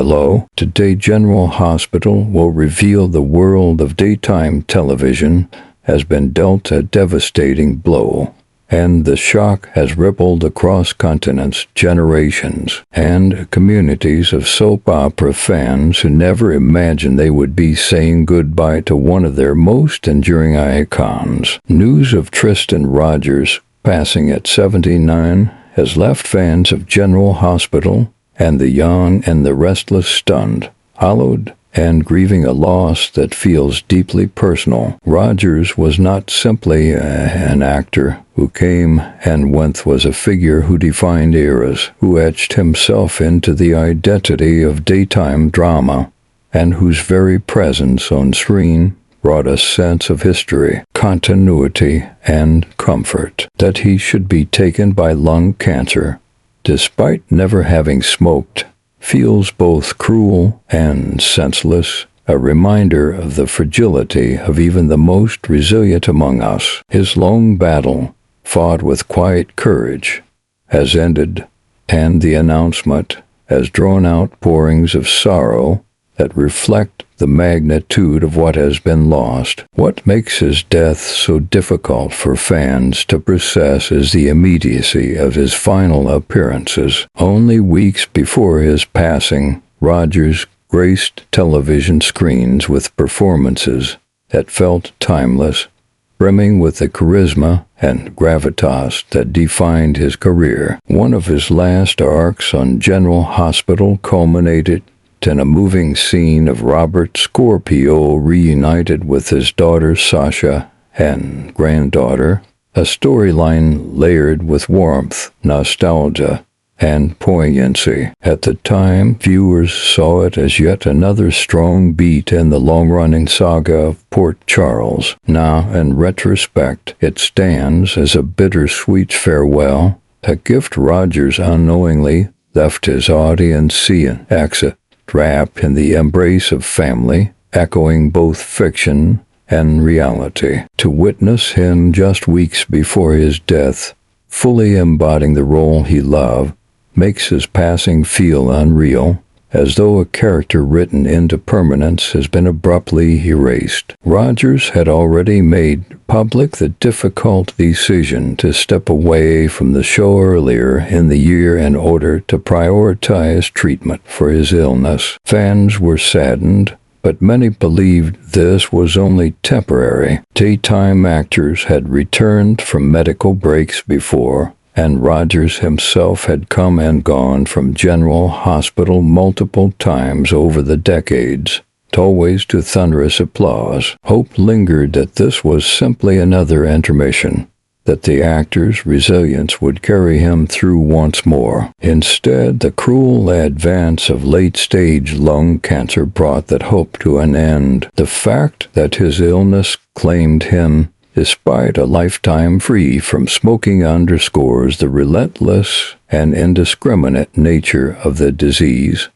Hello, today General Hospital will reveal the world of daytime television has been dealt a devastating blow, and the shock has rippled across continents, generations, and communities of soap opera fans who never imagined they would be saying goodbye to one of their most enduring icons. News of Tristan Rogers passing at 79 has left fans of General Hospital and the young and the restless stunned, hollowed, and grieving a loss that feels deeply personal. Rogers was not simply an actor who came and went, was a figure who defined eras, who etched himself into the identity of daytime drama, and whose very presence on screen brought a sense of history, continuity, and comfort. That he should be taken by lung cancer, despite never having smoked, feels both cruel and senseless, a reminder of the fragility of even the most resilient among us. His long battle, fought with quiet courage, has ended, and the announcement has drawn out pourings of sorrow that reflect the magnitude of what has been lost. What makes his death so difficult for fans to process is the immediacy of his final appearances. Only weeks before his passing, Rogers graced television screens with performances that felt timeless, brimming with the charisma and gravitas that defined his career. One of his last arcs on General Hospital culminated in a moving scene of Robert Scorpio reunited with his daughter Sasha and granddaughter, a storyline layered with warmth, nostalgia, and poignancy. At the time, viewers saw it as yet another strong beat in the long-running saga of Port Charles. Now, in retrospect, it stands as a bittersweet farewell, a gift Rogers unknowingly left his audience seeing exit, wrapped in the embrace of family, echoing both fiction and reality. To witness him just weeks before his death, fully embodying the role he loved, makes his passing feel unreal, as though a character written into permanence has been abruptly erased. Rogers had already made public the difficult decision to step away from the show earlier in the year in order to prioritize treatment for his illness. Fans were saddened, but many believed this was only temporary. Daytime actors had returned from medical breaks before, and Rogers himself had come and gone from General Hospital multiple times over the decades, always to thunderous applause. Hope lingered that this was simply another intermission, that the actor's resilience would carry him through once more. Instead, the cruel advance of late-stage lung cancer brought that hope to an end. The fact that his illness claimed him despite a lifetime free from smoking underscores the relentless and indiscriminate nature of the disease,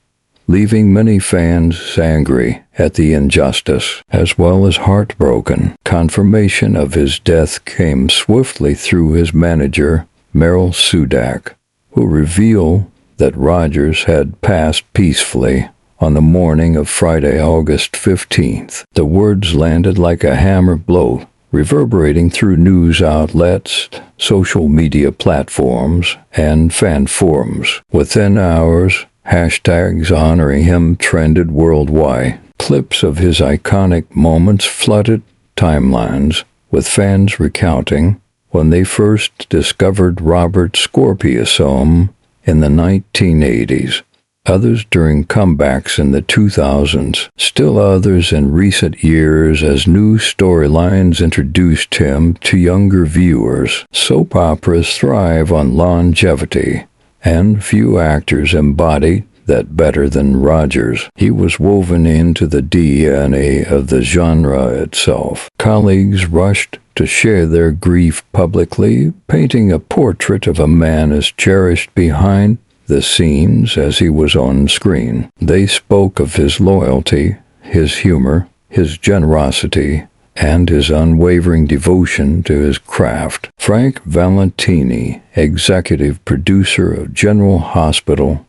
leaving many fans angry at the injustice, as well as heartbroken. Confirmation of his death came swiftly through his manager, Meryl Sudak, who revealed that Rogers had passed peacefully on the morning of Friday, August 15th. The words landed like a hammer blow, reverberating through news outlets, social media platforms, and fan forums. Within hours, hashtags honoring him trended worldwide. Clips of his iconic moments flooded timelines, with fans recounting when they first discovered Robert Scorpio's home in the 1980s. Others during comebacks in the 2000s, still others in recent years as new storylines introduced him to younger viewers. Soap operas thrive on longevity, and few actors embody that better than Rogers. He was woven into the DNA of the genre itself. Colleagues rushed to share their grief publicly, painting a portrait of a man as cherished behind the scenes as he was on screen. They spoke of his loyalty, his humor, his generosity, and his unwavering devotion to his craft. Frank Valentini, executive producer of General Hospital,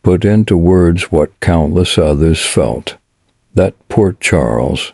put into words what countless others felt, that Port Charles,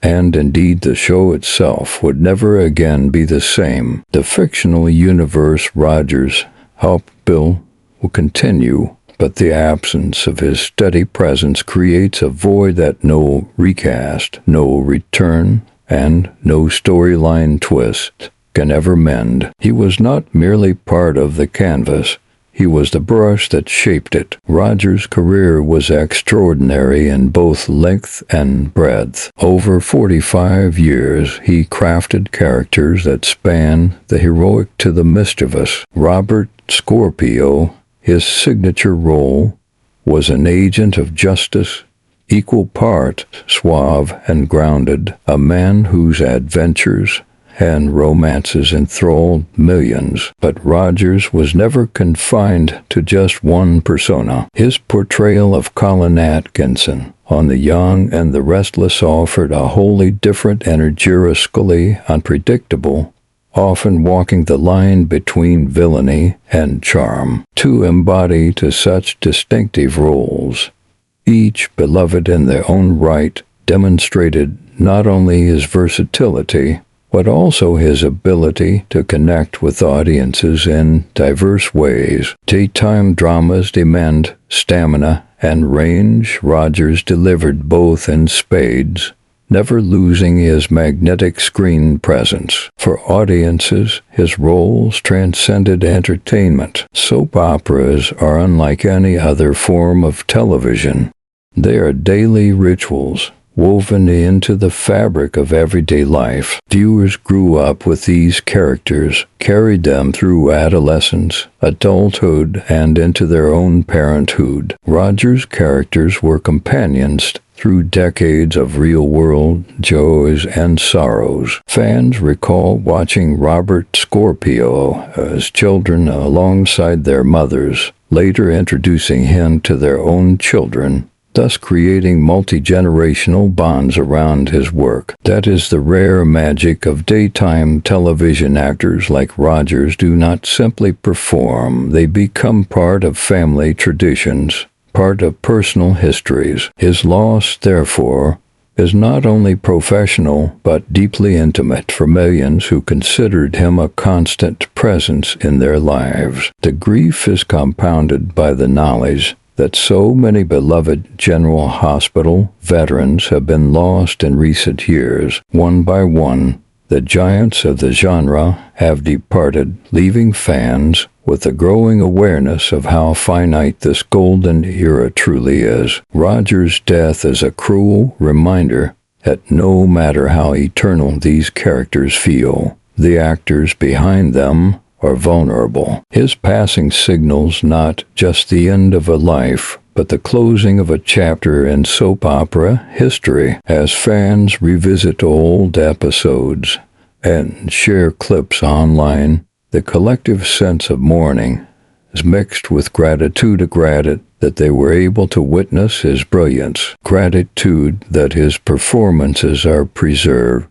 and indeed the show itself, would never again be the same. The fictional universe Rogers helped build will continue, but the absence of his steady presence creates a void that no recast, no return, and no storyline twist can ever mend. He was not merely part of the canvas. He was the brush that shaped it. Rogers' career was extraordinary in both length and breadth. Over 45 years, he crafted characters that span the heroic to the mischievous. Robert Scorpio, his signature role, was an agent of justice, equal part suave and grounded, a man whose adventures and romances enthralled millions. But Rogers was never confined to just one persona. His portrayal of Colin Atkinson on The Young and the Restless offered a wholly different and gyroscopically unpredictable, often walking the line between villainy and charm. Two embody to such distinctive roles, each beloved in their own right, demonstrated not only his versatility, but also his ability to connect with audiences in diverse ways. Daytime dramas demand stamina and range. Rogers delivered both in spades, never losing his magnetic screen presence. For audiences, his roles transcended entertainment. Soap operas are unlike any other form of television. They are daily rituals, woven into the fabric of everyday life. Viewers grew up with these characters, carried them through adolescence, adulthood, and into their own parenthood. Rogers' characters were companions through decades of real-world joys and sorrows. Fans recall watching Robert Scorpio as children alongside their mothers, later introducing him to their own children, thus creating multi-generational bonds around his work. That is the rare magic of daytime television. Actors like Rogers do not simply perform, they become part of family traditions, part of personal histories. His loss, therefore, is not only professional but deeply intimate for millions who considered him a constant presence in their lives. The grief is compounded by the knowledge that so many beloved General Hospital veterans have been lost in recent years. One by one, the giants of the genre have departed, leaving fans with a growing awareness of how finite this golden era truly is. Rogers' death is a cruel reminder that no matter how eternal these characters feel, the actors behind them are vulnerable. His passing signals not just the end of a life, but the closing of a chapter in soap opera history. As fans revisit old episodes and share clips online, the collective sense of mourning is mixed with gratitude that they were able to witness his brilliance, gratitude that his performances are preserved,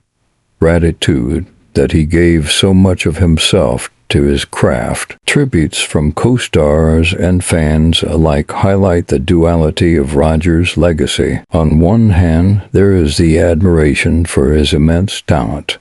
gratitude that he gave so much of himself to his craft. Tributes from co-stars and fans alike highlight the duality of Rogers' legacy. On one hand, there is the admiration for his immense talent,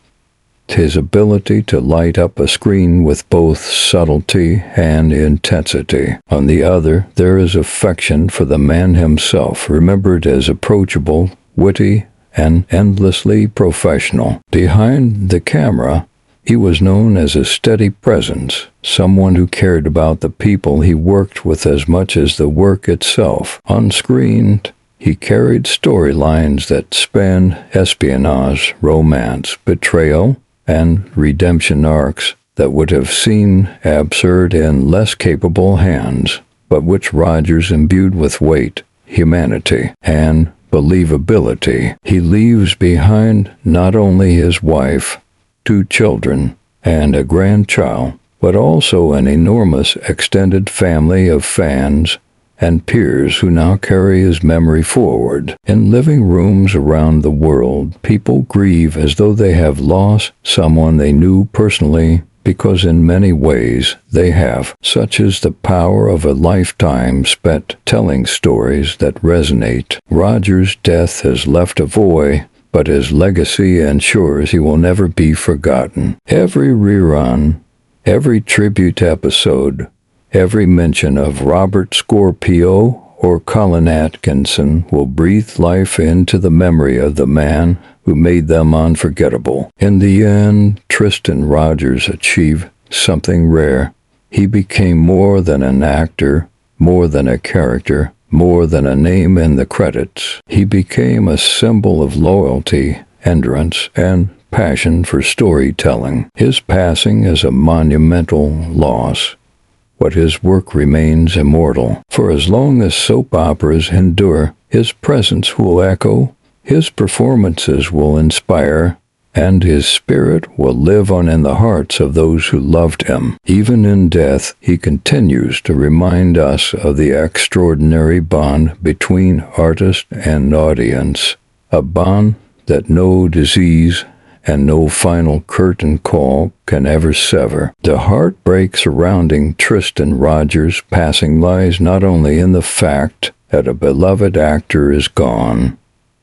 his ability to light up a screen with both subtlety and intensity. On the other, there is affection for the man himself, remembered as approachable, witty, and endlessly professional. Behind the camera, he was known as a steady presence, someone who cared about the people he worked with as much as the work itself. On screen, he carried storylines that spanned espionage, romance, betrayal, and redemption arcs that would have seemed absurd in less capable hands, but which Rogers imbued with weight, humanity, and believability. He leaves behind not only his wife, 2 children, and a grandchild, but also an enormous extended family of fans and peers who now carry his memory forward. In living rooms around the world, people grieve as though they have lost someone they knew personally because in many ways they have. Such is the power of a lifetime spent telling stories that resonate. Rogers' death has left a void, but his legacy ensures he will never be forgotten. Every rerun, every tribute episode, every mention of Robert Scorpio or Colin Atkinson will breathe life into the memory of the man who made them unforgettable. In the end, Tristan Rogers achieved something rare. He became more than an actor, more than a character, more than a name in the credits. He became a symbol of loyalty, endurance, and passion for storytelling. His passing is a monumental loss, but his work remains immortal. For as long as soap operas endure, his presence will echo, his performances will inspire, and his spirit will live on in the hearts of those who loved him. Even in death, he continues to remind us of the extraordinary bond between artist and audience, a bond that no disease and no final curtain call can ever sever. The heartbreak surrounding Tristan Rogers' passing lies not only in the fact that a beloved actor is gone,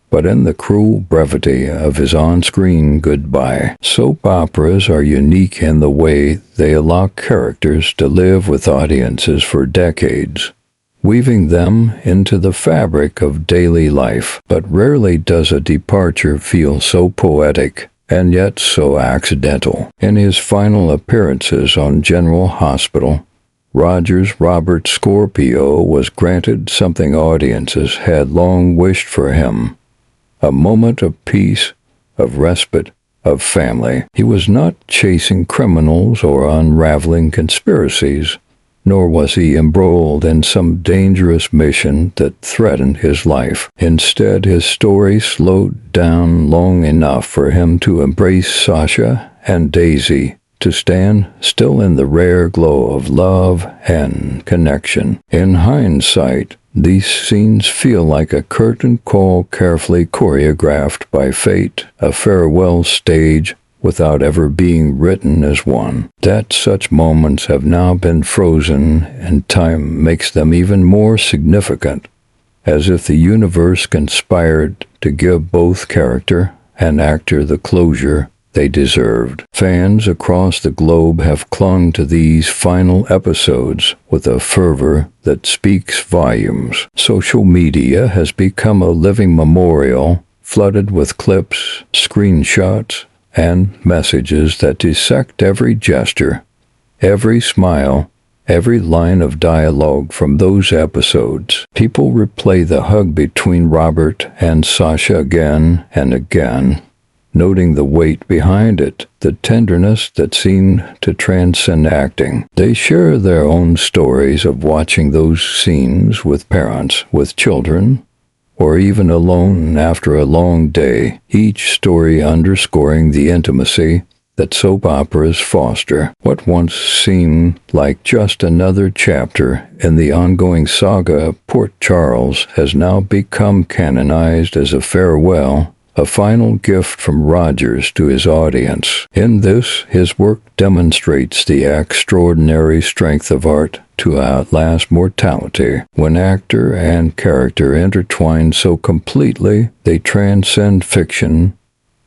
but in the cruel brevity of his on-screen goodbye. Soap operas are unique in the way they allow characters to live with audiences for decades, weaving them into the fabric of daily life. But rarely does a departure feel so poetic and yet so accidental. In his final appearances on General Hospital, Rogers' Robert Scorpio was granted something audiences had long wished for him: a moment of peace, of respite, of family. He was not chasing criminals or unraveling conspiracies, nor was he embroiled in some dangerous mission that threatened his life. Instead, his story slowed down long enough for him to embrace Sasha and Daisy, to stand still in the rare glow of love and connection. In hindsight, these scenes feel like a curtain call carefully choreographed by fate, a farewell stage without ever being written as one. That such moments have now been frozen in time makes them even more significant, as if the universe conspired to give both character and actor the closure they deserved. Fans across the globe have clung to these final episodes with a fervor that speaks volumes. Social media has become a living memorial, flooded with clips, screenshots, and messages that dissect every gesture, every smile, every line of dialogue from those episodes. People replay the hug between Robert and Sasha again and again, noting the weight behind it, the tenderness that seemed to transcend acting. They share their own stories of watching those scenes with parents, with children, or even alone after a long day, each story underscoring the intimacy that soap operas foster. What once seemed like just another chapter in the ongoing saga of Port Charles has now become canonized as a farewell, a final gift from Rogers to his audience. In this, his work demonstrates the extraordinary strength of art to outlast mortality. When actor and character intertwine so completely, they transcend fiction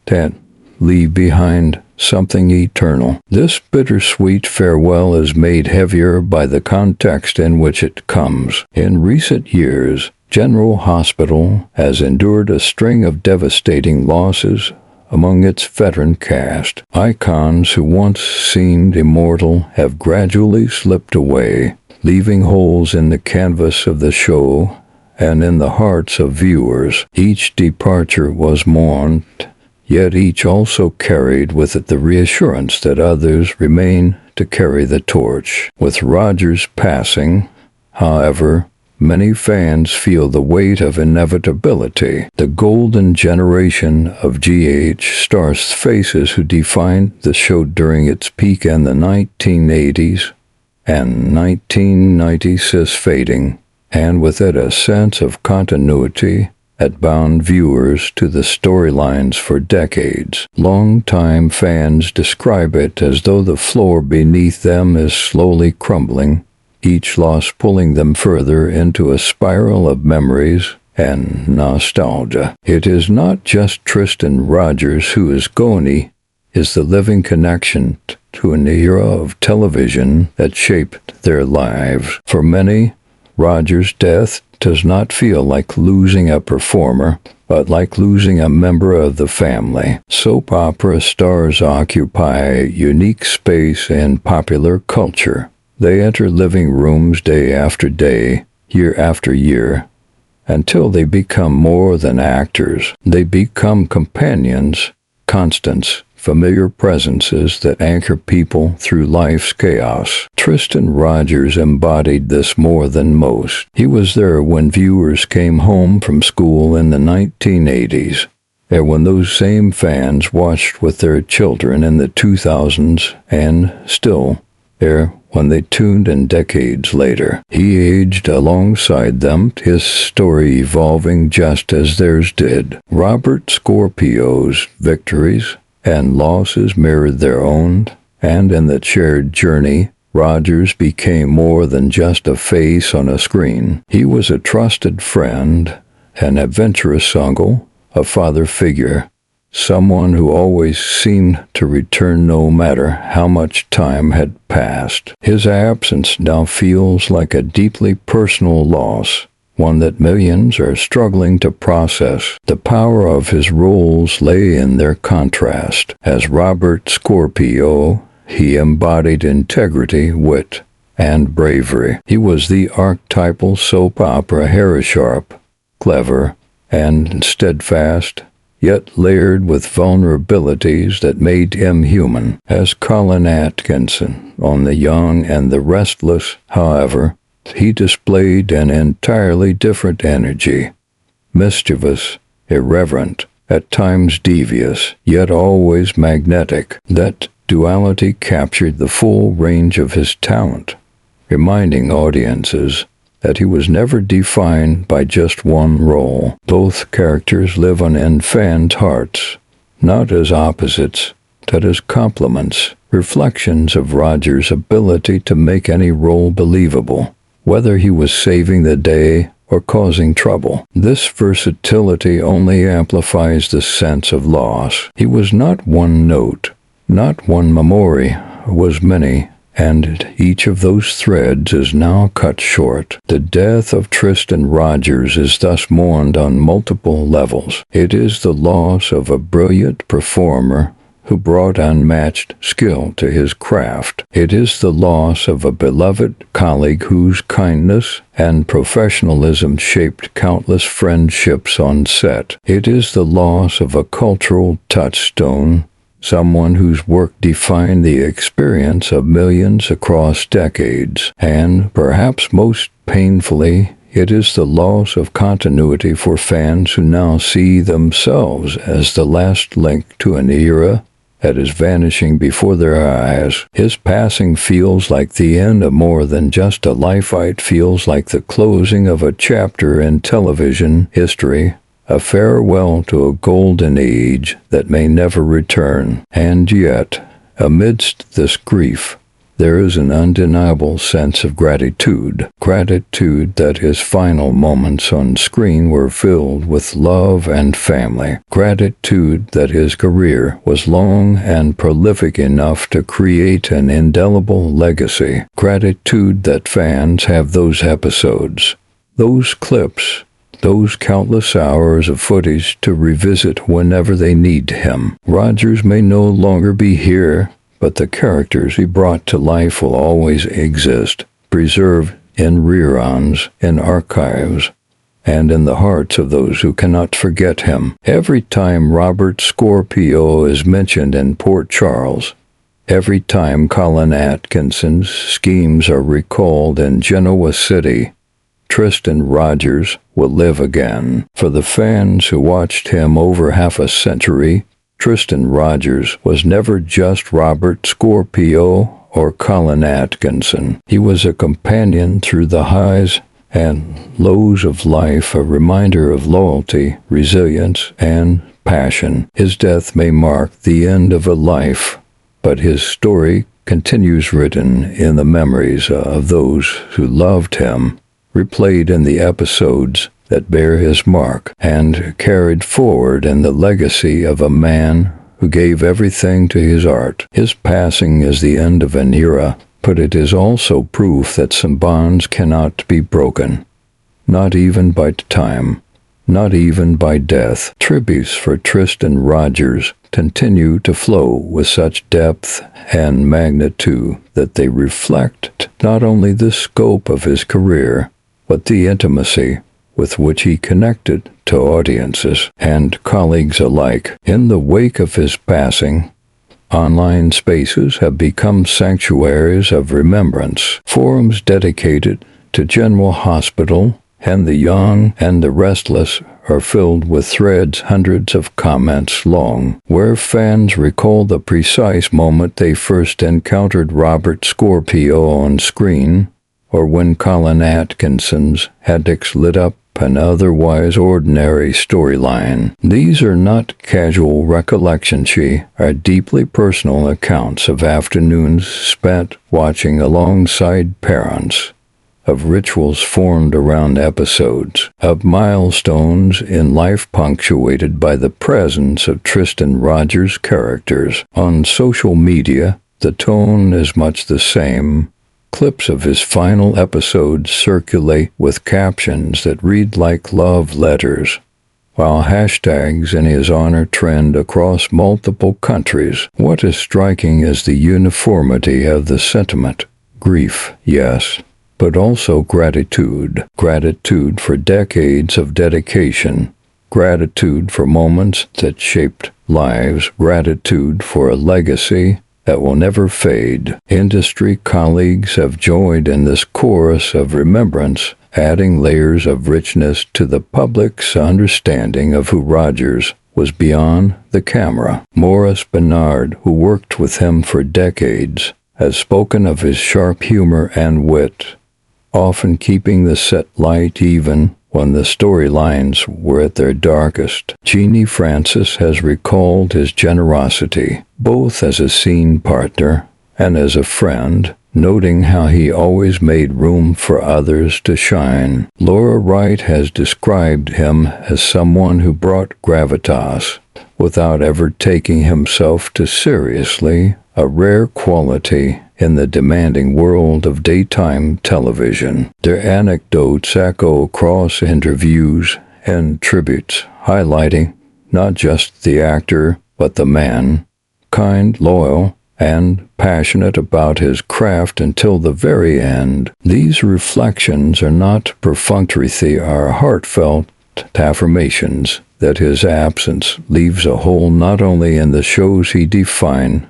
that leave behind something eternal. This bittersweet farewell is made heavier by the context in which it comes. In recent years, General Hospital has endured a string of devastating losses among its veteran cast. Icons who once seemed immortal have gradually slipped away, leaving holes in the canvas of the show and in the hearts of viewers. Each departure was mourned, yet each also carried with it the reassurance that others remain to carry the torch. With Rogers' passing, however, many fans feel the weight of inevitability. The golden generation of GH stars faces who defined the show during its peak in the 1980s and 1990s is fading, and with it a sense of continuity that bound viewers to the storylines for decades. Longtime fans describe it as though the floor beneath them is slowly crumbling, each loss pulling them further into a spiral of memories and nostalgia. It is not just Tristan Rogers who is gone, is the living connection to an era of television that shaped their lives. For many, Rogers' death does not feel like losing a performer, but like losing a member of the family. Soap opera stars occupy a unique space in popular culture. They enter living rooms day after day, year after year, until they become more than actors. They become companions, constants, familiar presences that anchor people through life's chaos. Tristan Rogers embodied this more than most. He was there when viewers came home from school in the 1980s, and when those same fans watched with their children in the 2000s, and still there when they tuned in decades later. He aged alongside them, his story evolving just as theirs did. Robert Scorpio's victories and losses mirrored their own, and in the shared journey, Rogers became more than just a face on a screen. He was a trusted friend, an adventurous uncle, a father figure, someone who always seemed to return no matter how much time had passed. His absence now feels like a deeply personal loss, one that millions are struggling to process. The power of his roles lay in their contrast. As Robert Scorpio, he embodied integrity, wit, and bravery. He was the archetypal soap opera hero, sharp, clever, and steadfast, yet layered with vulnerabilities that made him human. As Colin Atkinson on The Young and the Restless, however, he displayed an entirely different energy, mischievous, irreverent, at times devious, yet always magnetic. That duality captured the full range of his talent, reminding audiences that he was never defined by just one role. Both characters live on in fans' hearts, not as opposites, but as complements, reflections of Rogers' ability to make any role believable, whether he was saving the day or causing trouble. This versatility only amplifies the sense of loss. He was not one note, not one memory, was many, and each of those threads is now cut short. The death of Tristan Rogers is thus mourned on multiple levels. It is the loss of a brilliant performer who brought unmatched skill to his craft. It is the loss of a beloved colleague whose kindness and professionalism shaped countless friendships on set. It is the loss of a cultural touchstone, someone whose work defined the experience of millions across decades. And, perhaps most painfully, it is the loss of continuity for fans who now see themselves as the last link to an era that is vanishing before their eyes. His passing feels like the end of more than just a life. It feels like the closing of a chapter in television history, a farewell to a golden age that may never return. And yet, amidst this grief, there is an undeniable sense of gratitude that his final moments on screen were filled with love and family, gratitude that his career was long and prolific enough to create an indelible legacy, gratitude that fans have those episodes, those clips, those countless hours of footage to revisit whenever they need him. Rogers may no longer be here, but the characters he brought to life will always exist, preserved in reruns, in archives, and in the hearts of those who cannot forget him. Every time Robert Scorpio is mentioned in Port Charles, every time Colin Atkinson's schemes are recalled in Genoa City, Tristan Rogers will live again. For the fans who watched him over half a century, Tristan Rogers was never just Robert Scorpio or Colin Atkinson. He was a companion through the highs and lows of life a reminder of loyalty, resilience, and passion. His death may mark the end of a life, but his story continues written in the memories of those who loved him, replayed in the episodes that bear his mark, and carried forward in the legacy of a man who gave everything to his art. His passing is the end of an era, but it is also proof that some bonds cannot be broken, not even by time, not even by death. Tributes for Tristan Rogers continue to flow with such depth and magnitude that they reflect not only the scope of his career, but the intimacy with which he connected to audiences and colleagues alike. In the wake of his passing, online spaces have become sanctuaries of remembrance. Forums dedicated to General Hospital and the young and the restless are filled with threads hundreds of comments long, where fans recall the precise moment they first encountered Robert Scorpio on screen, or when Colin Atkinson's headaches lit up an otherwise ordinary storyline. These are not casual recollections, are deeply personal accounts of afternoons spent watching alongside parents, of rituals formed around episodes, of milestones in life punctuated by the presence of Tristan Rogers' characters. On social media, the tone is much the same. Clips of his final episodes circulate with captions that read like love letters, while hashtags in his honor trend across multiple countries. What is striking is the uniformity of the sentiment. Grief, yes, but also gratitude. Gratitude for decades of dedication. Gratitude for moments that shaped lives. Gratitude for a legacy that will never fade. Industry colleagues have joined in this chorus of remembrance, adding layers of richness to the public's understanding of who Rogers was beyond the camera. Maurice Bernard, who worked with him for decades, has spoken of his sharp humor and wit, often keeping the set light even when the storylines were at their darkest. Jeannie Francis has recalled his generosity, both as a scene partner and as a friend, noting how he always made room for others to shine. Laura Wright has described him as someone who brought gravitas without ever taking himself too seriously, a rare quality in the demanding world of daytime television. Their anecdotes echo across interviews and tributes, highlighting not just the actor, but the man, kind, loyal, and passionate about his craft until the very end. These reflections are not perfunctory, they are heartfelt affirmations that his absence leaves a hole not only in the shows he defined,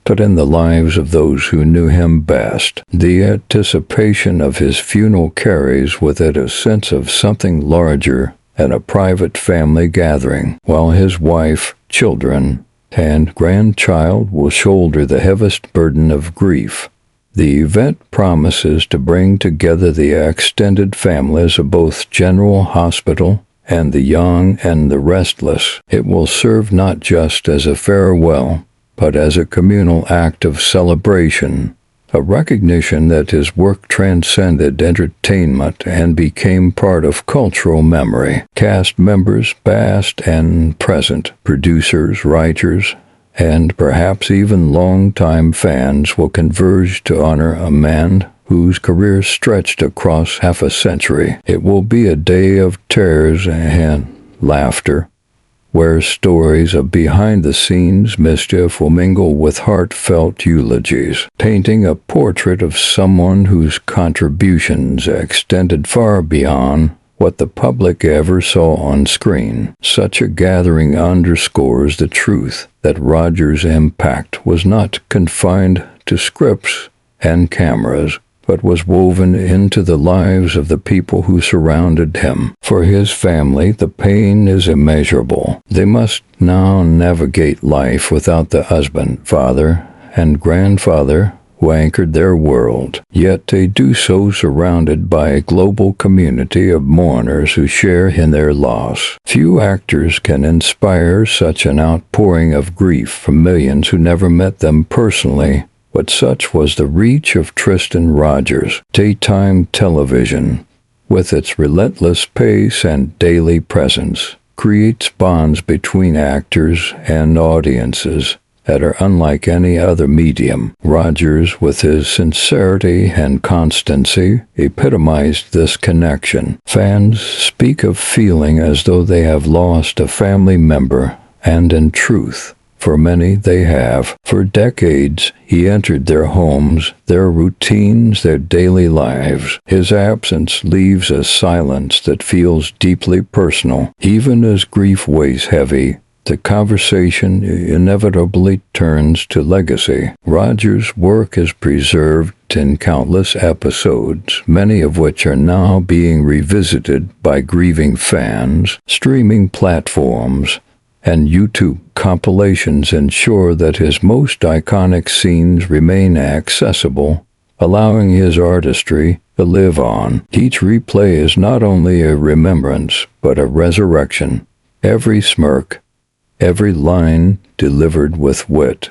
but in the lives of those who knew him best. The anticipation of his funeral carries with it a sense of something larger than a private family gathering, while his wife, children, and grandchild will shoulder the heaviest burden of grief. The event promises to bring together the extended families of both General Hospital and the young and the restless. It will serve not just as a farewell, but as a communal act of celebration, a recognition that his work transcended entertainment and became part of cultural memory. Cast members, past and present, producers, writers, and perhaps even longtime fans will converge to honor a man whose career stretched across half a century. It will be a day of tears and laughter, where stories of behind-the-scenes mischief will mingle with heartfelt eulogies, painting a portrait of someone whose contributions extended far beyond what the public ever saw on screen. Such a gathering underscores the truth that Rogers' impact was not confined to scripts and cameras, but was woven into the lives of the people who surrounded him. For his family, the pain is immeasurable. They must now navigate life without the husband, father, and grandfather, who anchored their world, yet they do so surrounded by a global community of mourners who share in their loss. Few actors can inspire such an outpouring of grief from millions who never met them personally, but such was the reach of Tristan Rogers. Daytime television, with its relentless pace and daily presence, creates bonds between actors and audiences that are unlike any other medium. Rogers, with his sincerity and constancy, epitomized this connection. Fans speak of feeling as though they have lost a family member, and in truth, for many they have. For decades, he entered their homes, their routines, their daily lives. His absence leaves a silence that feels deeply personal. Even as grief weighs heavy, the conversation inevitably turns to legacy. Rogers' work is preserved in countless episodes, many of which are now being revisited by grieving fans. Streaming platforms and YouTube compilations ensure that his most iconic scenes remain accessible, allowing his artistry to live on. Each replay is not only a remembrance, but a resurrection. Every smirk, every line delivered with wit,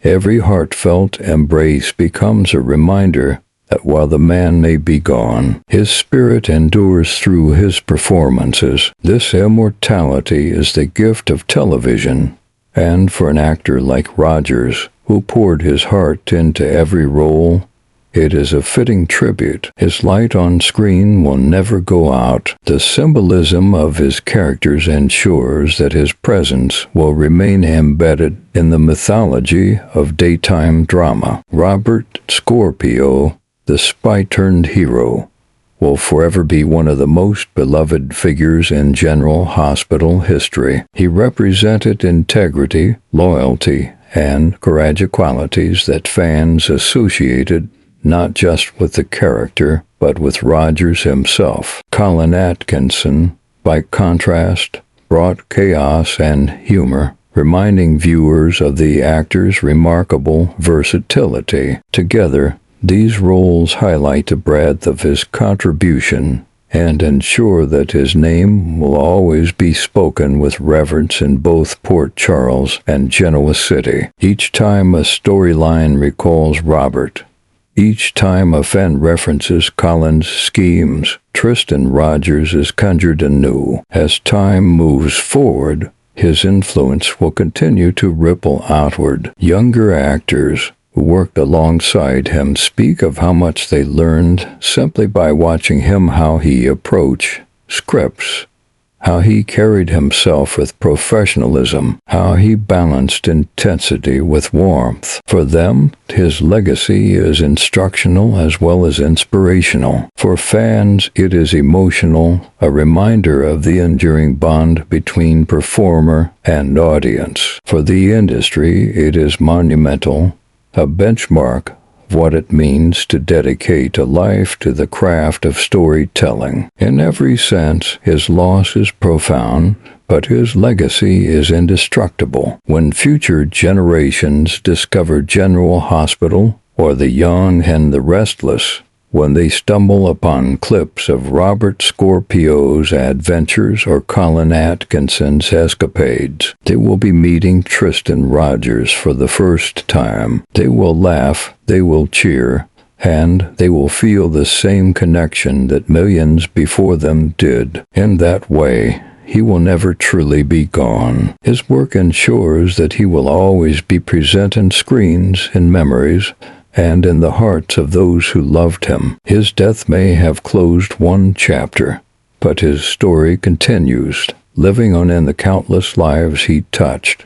every heartfelt embrace becomes a reminder that while the man may be gone, his spirit endures through his performances. This immortality is the gift of television, and for an actor like Rogers, who poured his heart into every role, it is a fitting tribute. His light on screen will never go out. The symbolism of his characters ensures that his presence will remain embedded in the mythology of daytime drama. Robert Scorpio, the spy-turned-hero, will forever be one of the most beloved figures in General Hospital history. He represented integrity, loyalty, and courage, qualities that fans associated not just with the character, but with Rogers himself. Colin Atkinson, by contrast, brought chaos and humor, reminding viewers of the actor's remarkable versatility. Together, these roles highlight the breadth of his contribution and ensure that his name will always be spoken with reverence in both Port Charles and Genoa City. Each time a storyline recalls Robert, each time a fan references Colin's schemes, Tristan Rogers is conjured anew. As time moves forward, his influence will continue to ripple outward. Younger actors who worked alongside him speak of how much they learned simply by watching him, how he approached scripts, how he carried himself with professionalism, how he balanced intensity with warmth. For them, his legacy is instructional as well as inspirational. For fans, it is emotional, a reminder of the enduring bond between performer and audience. For the industry, it is monumental, a benchmark of what it means to dedicate a life to the craft of storytelling. In every sense, his loss is profound, but his legacy is indestructible. When future generations discover General Hospital, or The Young and the Restless, when they stumble upon clips of Robert Scorpio's adventures or Colin Atkinson's escapades, they will be meeting Tristan Rogers for the first time. They will laugh, they will cheer, and they will feel the same connection that millions before them did. In that way, he will never truly be gone. His work ensures that he will always be present in screens, in memories, and in the hearts of those who loved him. His death may have closed one chapter, but his story continues, living on in the countless lives he touched.